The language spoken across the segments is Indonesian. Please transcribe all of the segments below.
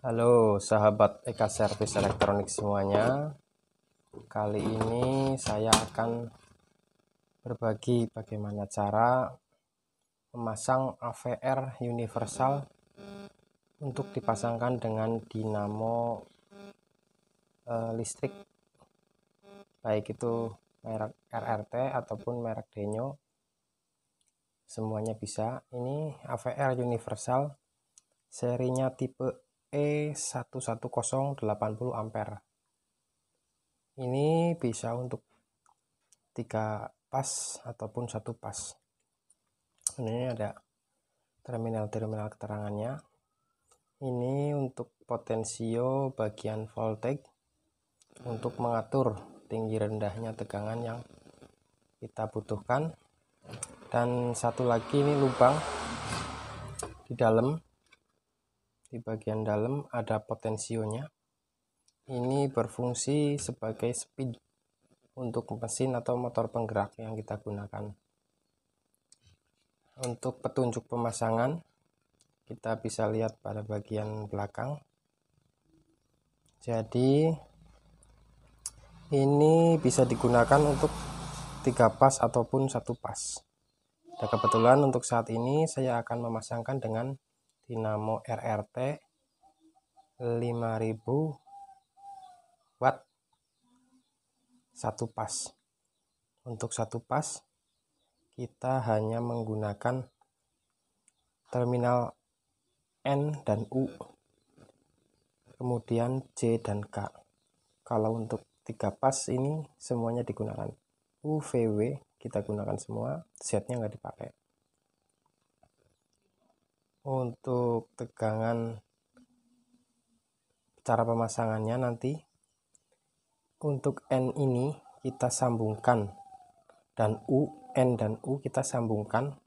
Halo sahabat Eka Servis Elektronik semuanya. Kali ini saya akan berbagi bagaimana cara memasang AVR universal untuk dipasangkan dengan dinamo listrik, baik itu merek RRT ataupun merek Denyo, semuanya bisa. Ini AVR universal, serinya tipe E11080 ampere. Ini bisa untuk 3 pas ataupun 1 pas. Ini ada terminal keterangannya. Ini untuk potensio bagian voltage, untuk mengatur tinggi rendahnya tegangan yang kita butuhkan. Dan satu lagi ini lubang di dalam, di bagian dalam ada potensionya. Ini berfungsi sebagai speed untuk mesin atau motor penggerak yang kita gunakan. Untuk petunjuk pemasangan kita bisa lihat pada bagian belakang. Jadi ini bisa digunakan untuk 3 pas ataupun 1 pas. Dan kebetulan untuk saat ini saya akan memasangkan dengan dinamo RRT 5000 watt 1 pas. Untuk 1 pas kita hanya menggunakan terminal N dan U, kemudian J dan K. Kalau untuk 3 pas ini semuanya digunakan. U, V, W kita gunakan semua, Z-nya nggak dipakai. Untuk tegangan, cara pemasangannya nanti, untuk N ini kita sambungkan, dan U, N dan U kita sambungkan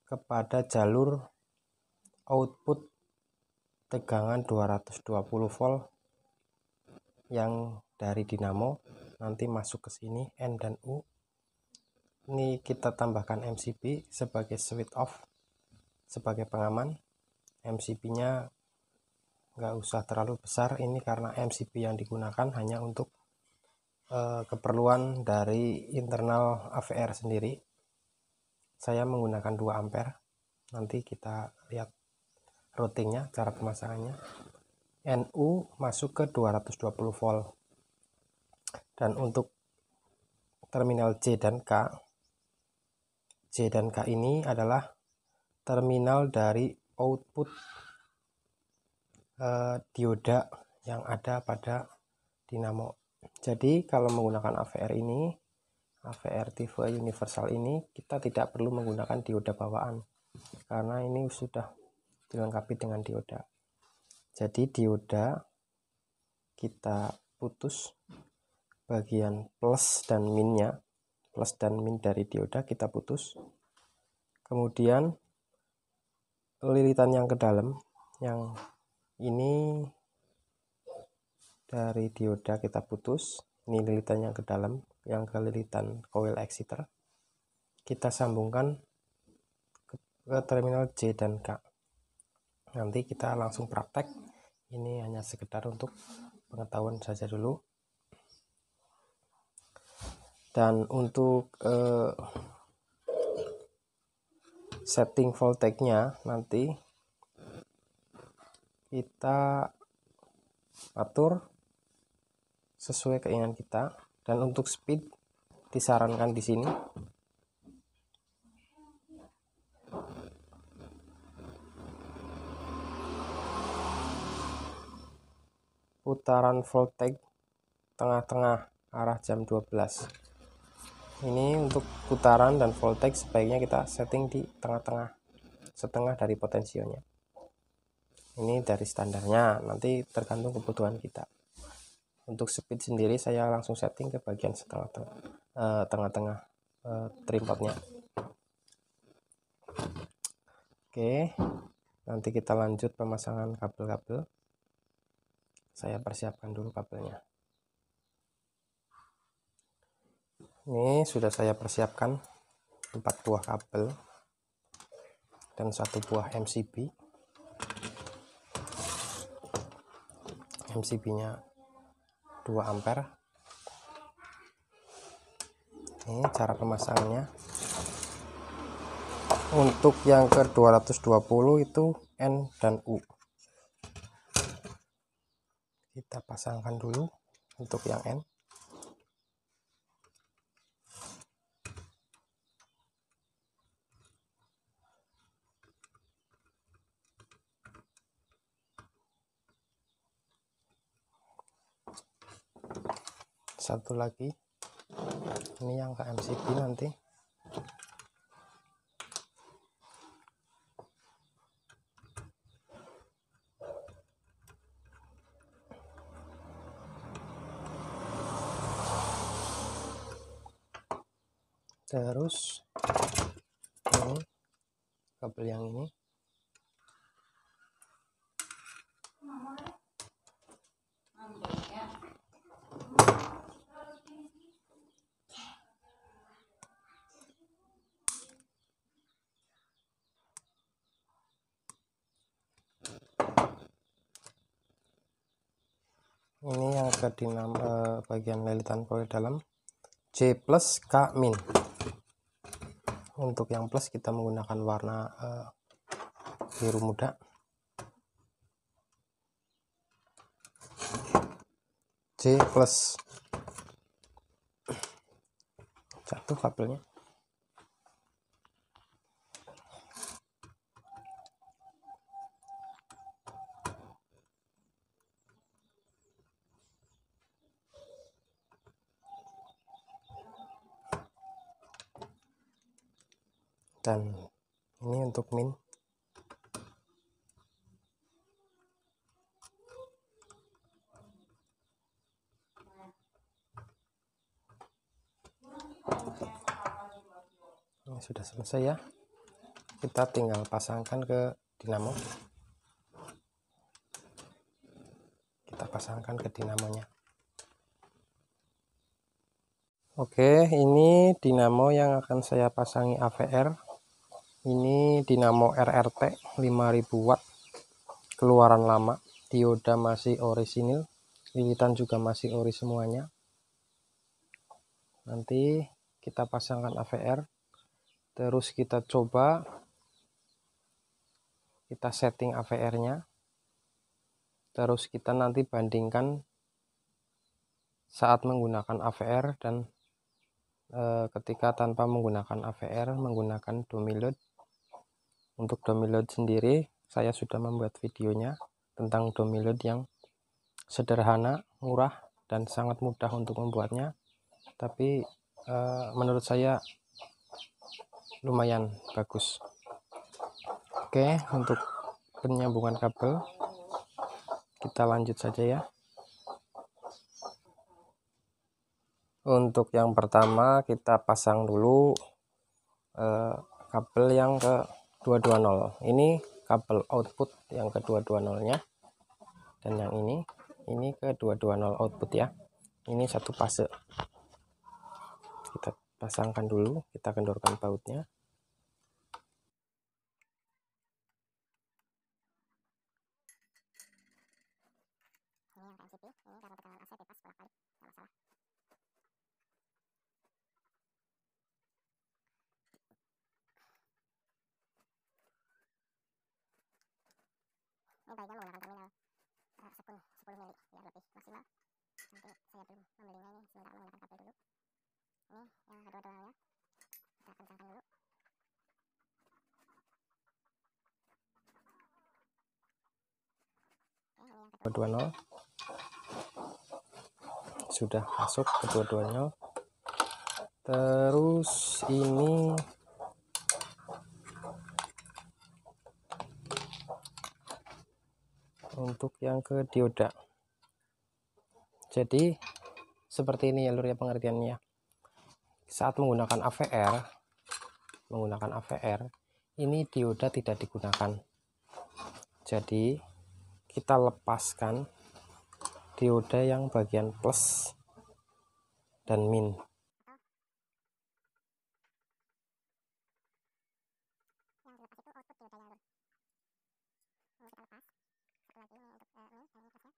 kepada jalur output tegangan 220 volt yang dari dinamo nanti masuk ke sini. N dan U ini kita tambahkan MCB sebagai switch off, sebagai pengaman. MCB nya nggak usah terlalu besar ini karena MCB yang digunakan hanya untuk keperluan dari internal AVR sendiri. Saya menggunakan 2 ampere. Nanti kita lihat routingnya, cara pemasangannya. NU masuk ke 220 volt. Dan untuk terminal J dan K, J dan K ini adalah terminal dari output dioda yang ada pada dinamo. Jadi kalau menggunakan AVR ini, AVR tipe universal ini, kita tidak perlu menggunakan dioda bawaan karena ini sudah dilengkapi dengan dioda. Jadi dioda kita putus, bagian plus dan minnya, plus dan min dari dioda kita putus. Kemudian lilitan yang ke dalam, yang ini dari dioda kita putus. Ini lilitan yang ke dalam, yang ke lilitan coil exciter kita sambungkan ke terminal J dan K. Nanti kita langsung praktek. Ini hanya sekedar untuk pengetahuan saja dulu. Dan untuk setting voltage-nya nanti kita atur sesuai keinginan kita. Dan untuk speed disarankan di sini putaran voltage tengah-tengah arah jam 12. Ini untuk putaran dan voltage sebaiknya kita setting di tengah-tengah, setengah dari potensionya. Ini dari standarnya, nanti tergantung kebutuhan kita. Untuk speed sendiri saya langsung setting ke bagian tengah-tengah trimpotnya. Oke, nanti kita lanjut pemasangan kabel-kabel. Saya persiapkan dulu kabelnya. Ini sudah saya persiapkan 4 buah kabel dan 1 buah MCB. MCB-nya 2 ampere. Ini cara pemasangannya. Untuk yang ke 220 itu N dan U. Kita pasangkan dulu untuk yang N. Satu lagi, ini yang ke MCB nanti. Terus ini kabel yang ini. Ini yang ke dinamo bagian lilitan coil dalam J plus K min. Untuk yang plus kita menggunakan warna biru muda. J plus. Jatuh kabelnya. Dan ini untuk min. Ini sudah selesai ya. Kita tinggal pasangkan ke dinamo. Kita pasangkan ke dinamonya. Oke, ini dinamo yang akan saya pasangi AVR. Ini dinamo RRT 5000 watt, keluaran lama, dioda masih orisinil, lilitan juga masih ori semuanya. Nanti kita pasangkan AVR, terus kita coba, kita setting AVR-nya, terus kita nanti bandingkan saat menggunakan AVR dan ketika tanpa menggunakan AVR, menggunakan dummy load. Untuk dummy load sendiri saya sudah membuat videonya tentang dummy load yang sederhana, murah, dan sangat mudah untuk membuatnya, tapi menurut saya lumayan bagus. Oke, untuk penyambungan kabel kita lanjut saja ya. Untuk yang pertama kita pasang dulu kabel yang ke 220. Ini kabel output yang ke 220 nya, dan yang ini ke 220 output ya. Ini satu fase. Kita pasangkan dulu, kita kendorkan bautnya. Ini baiknya menggunakan terminal sekun 10 mili biar lebih maksimal. Nanti saya belum membelinya ini, sementara menggunakan kabel dulu. Ini yang kedua-duanya kita kencangkan dulu. Oke, ini yang kedua 20 sudah masuk ke 220. Terus ini untuk yang ke dioda. Jadi seperti ini alurnya pengertiannya. Saat menggunakan AVR, ini dioda tidak digunakan. Jadi kita lepaskan dioda yang bagian plus dan min. Yang dilepas itu output diodanya, lur. Kita lepas. Satu lagi ini untuk min, yang ini plusnya.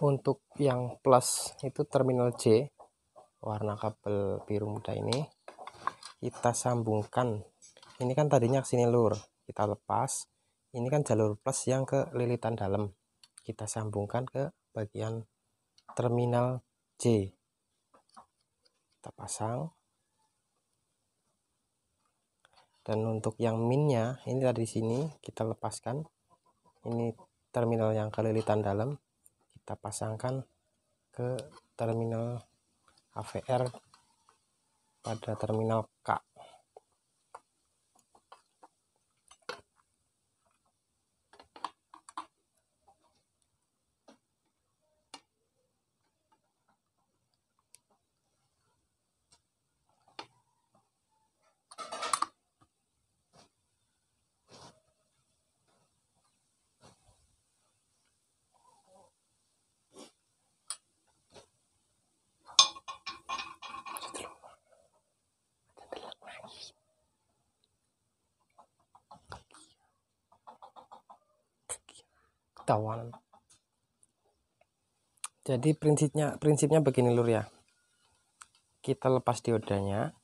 Untuk yang plus itu terminal J warna kabel biru muda ini kita sambungkan. Ini kan tadinya ke sini lur, kita lepas. Ini kan jalur plus yang ke lilitan dalam, kita sambungkan ke bagian terminal J, kita pasang. Dan untuk yang minnya ini dari sini kita lepaskan, ini terminal yang ke lilitan dalam, kita pasangkan ke terminal AVR pada terminal K. Ketahuan. Jadi prinsipnya begini lur ya. Kita lepas diodanya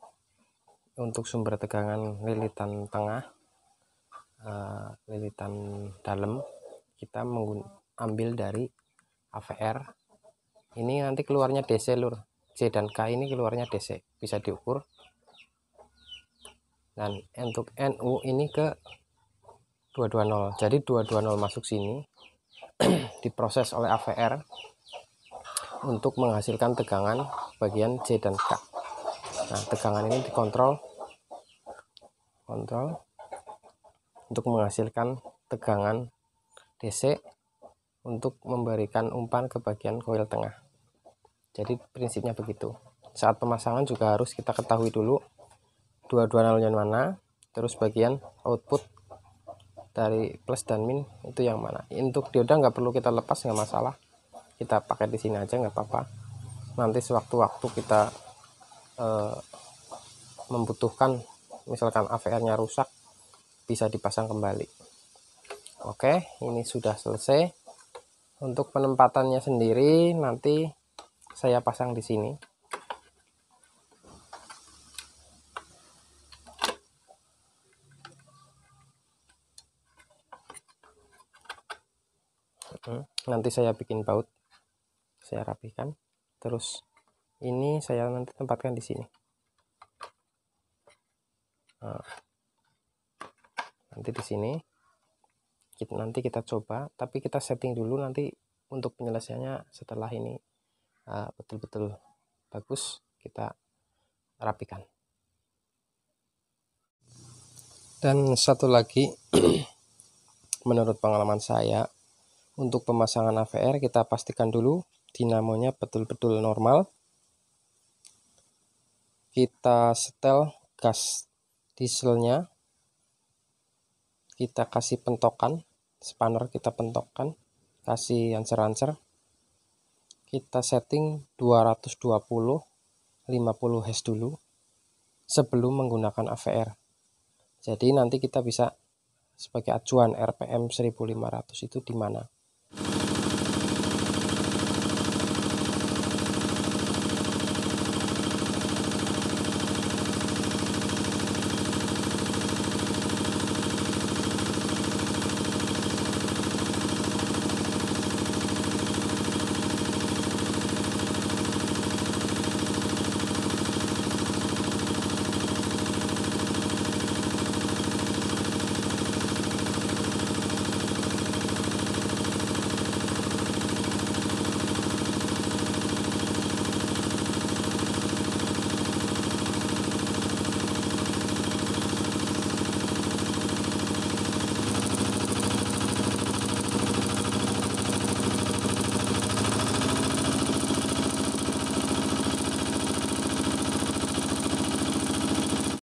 untuk sumber tegangan lilitan tengah, lilitan dalam kita ambil dari AVR. Ini nanti keluarnya DC lur. C dan K ini keluarnya DC, bisa diukur. Dan untuk NU ini ke 220. Jadi 220 masuk sini diproses oleh AVR untuk menghasilkan tegangan bagian C dan K. Nah, tegangan ini dikontrol untuk menghasilkan tegangan DC untuk memberikan umpan ke bagian koil tengah. Jadi prinsipnya begitu. Saat pemasangan juga harus kita ketahui dulu 220-nya mana, terus bagian output dari plus dan min itu yang mana. Untuk dioda nggak perlu kita lepas, nggak masalah, kita pakai di sini aja nggak apa-apa. Nanti sewaktu-waktu kita membutuhkan, misalkan AVR-nya rusak, bisa dipasang kembali. Oke, ini sudah selesai. Untuk penempatannya sendiri nanti saya pasang di sini. Nanti saya bikin baut, saya rapikan. Terus ini saya nanti tempatkan di sini. Nah, nanti di sini nanti kita coba, tapi kita setting dulu nanti untuk penyelesaiannya setelah ini betul-betul bagus, kita rapikan. Dan satu lagi menurut pengalaman saya, untuk pemasangan AVR kita pastikan dulu dinamonya betul-betul normal. Kita setel gas dieselnya, kita kasih pentokan, spanner kita pentokkan, kasih ancer-ancer. Kita setting 220 50 Hz dulu sebelum menggunakan AVR. Jadi nanti kita bisa sebagai acuan RPM 1500 itu di mana.